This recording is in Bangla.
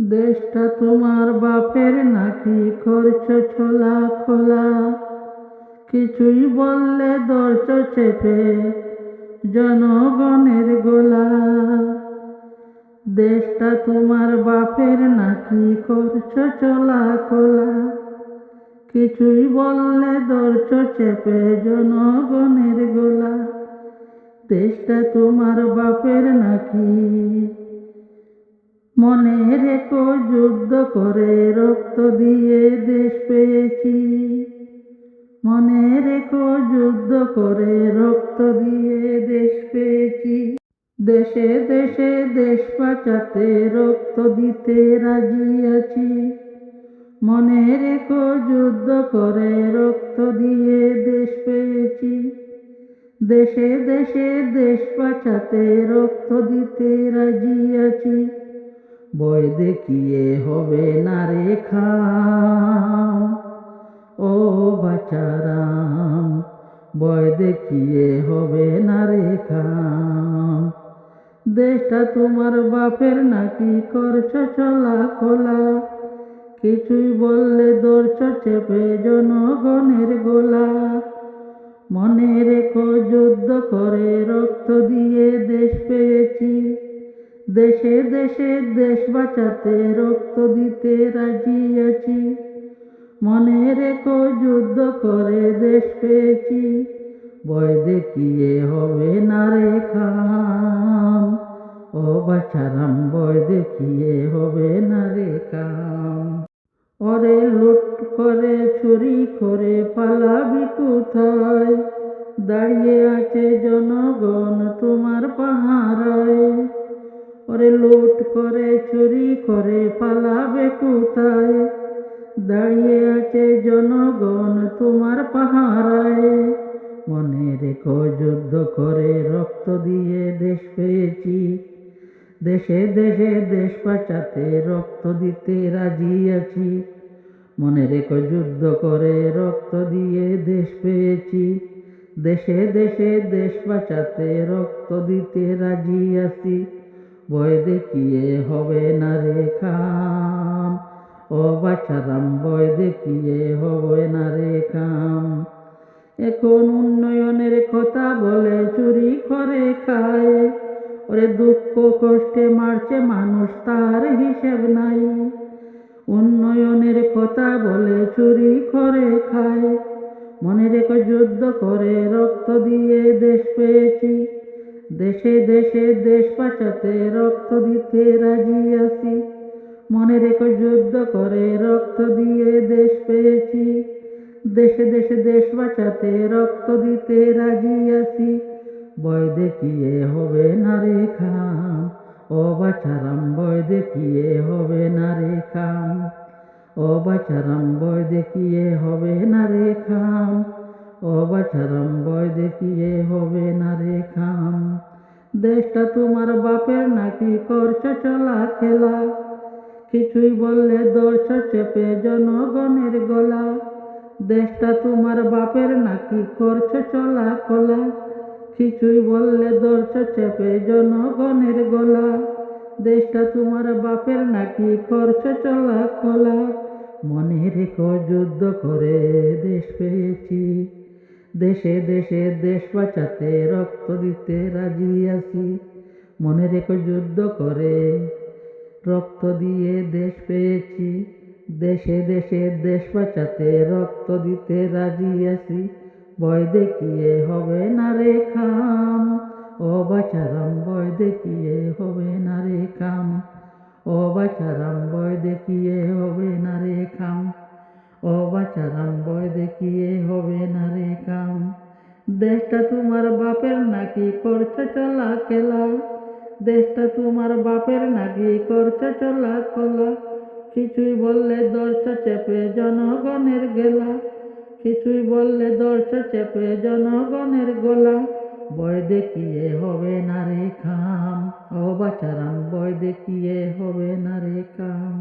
দেশটা তোমার বাপের নাকি করছো ছোলা খোলা, কিছুই বললে ধরছো চেপে জনগণের গোলা। দেশটা তোমার বাপের নাকি করছো চলা খোলা, কিছুই বললে ধরছো চেপে জনগণের গোলা। দেশটা তোমার বাপের নাকি, মনে রেখো যুদ্ধ করে রক্ত দিয়ে দেশ পেয়েছি। মনে রেখো যুদ্ধ করে রক্ত দিয়ে দেশ পেয়েছি। দেশে দেশে দেশ বাঁচাতে রক্ত দিতে রাজি আছি। মনে রেখো যুদ্ধ করে রক্ত দিয়ে দেশ পেয়েছি। দেশে দেশে দেশ বাঁচাতে রক্ত দিতে রাজি আছি। ভয় দেখিয়ে হবে না রে খাম, ও বাচারাম, ভয় দেখিয়ে হবে না রে খাম। দেশটা তোমার বাপের নাকি করছো চলা খোলা, কিছুই বললে ধরছো চেপে জনগণের গোলা। মনে রেখো যুদ্ধ করে রক্ত দিয়ে দেশ পেয়েছি। দেশে দেশে দেশ বাঁচাতে রক্ত দিতে রাজি আছি। মনে রেখো যুদ্ধ করে দেশ পেয়েছি। ভয় দেখিয়ে হবে না রে খাম, ও বাছারাম, ভয় দেখিয়ে হবে না রে কাম। ওরে লুট করে চুরি করে পালাবি কোথায়, দাঁড়িয়ে আছে জনগণ তোমার পাহারায়। ওরে লুট করে চুরি করে পালাবে কোথায়, দাঁড়িয়ে আছে জনগণ তোমার পাহারায়। মনে রেখো যুদ্ধ করে রক্ত দিয়ে দেশ পেয়েছি। দেশে দেশে দেশ বাঁচাতে রক্ত দিতে রাজি আছি। মনে রেখো যুদ্ধ করে রক্ত দিয়ে দেশ পেয়েছি। দেশে দেশে দেশ বাঁচাতে রক্ত দিতে রাজি আছি। ভয় দেখিয়ে হবে না রে খাম, ও বাছারাম, ভয় দেখিয়ে হবে না রে কাম। এখন উন্নয়নের কথা বলে চুরি করে খায়। ওরে দুঃখ কষ্টে মারছে মানুষ, তার হিসেব নাই। উন্নয়নের কথা বলে চুরি করে খায়। মনে রেখো যুদ্ধ করে রক্ত দিয়ে দেশ পেয়েছি। দেশে দেশে দেশ বাঁচাতে রক্ত দিতে রাজি আছি। মনে রেখো যুদ্ধ করে রক্ত দিয়ে দেশ পেয়েছি। দেশে দেশে দেশ বাঁচাতে রক্ত দিতে রাজি আছি। ভয় দেখিয়ে হবে না রে খাম, ও বাছারাম, ভয় দেখিয়ে হবে না রে খাম। ও বাছারাম, ভয় দেখিয়ে হবে না রে খাম। ও বাছারাম, ভয় দেখিয়ে হবে না রে খাম। দেশটা তোমার বাপের নাকি করছো চলা খেলা, কিছুই বললে ধরছো চেপে জনগণের গলা। দেশটা তোমার বাপের নাকি করছো চলা খোলা, কিছুই বললে ধরছো চেপে জনগণের গলা। দেশটা তোমার বাপের নাকি করছো চলা খোলা। মনে রেখো যুদ্ধ করে দেশ পেয়েছি। দেশে দেশে দেশ বাঁচাতে রক্ত দিতে রাজি আছি। মনে রেখো যুদ্ধ করে রক্ত দিয়ে দেশ পেয়েছি। দেশে দেশে দেশ বাঁচাতে রক্ত দিতে রাজি আছি। ভয় দেখিয়ে হবে না রে খাম, ও বাছারাম, ভয় দেখিয়ে হবে না রে কাম। ও বাছারাম, ভয় দেখিয়ে হবে না রে খাম। ও বাছারাম, ভয় দেখিয়ে হবে না রে কাম। দেশটা তোমার বাপের নাকি করছো চলা খেলা, দেশটা তোমার বাপের নাকি করছো চলা খোলা। কিছুই বললে ধরছো চেপে জনগণের গেলা। কিছুই বললে ধরছো চেপে জনগণের গোলা। ভয় দেখিয়ে হবে না রে খাম, ও বাছারাম, ভয় দেখিয়ে হবে না রে কাম।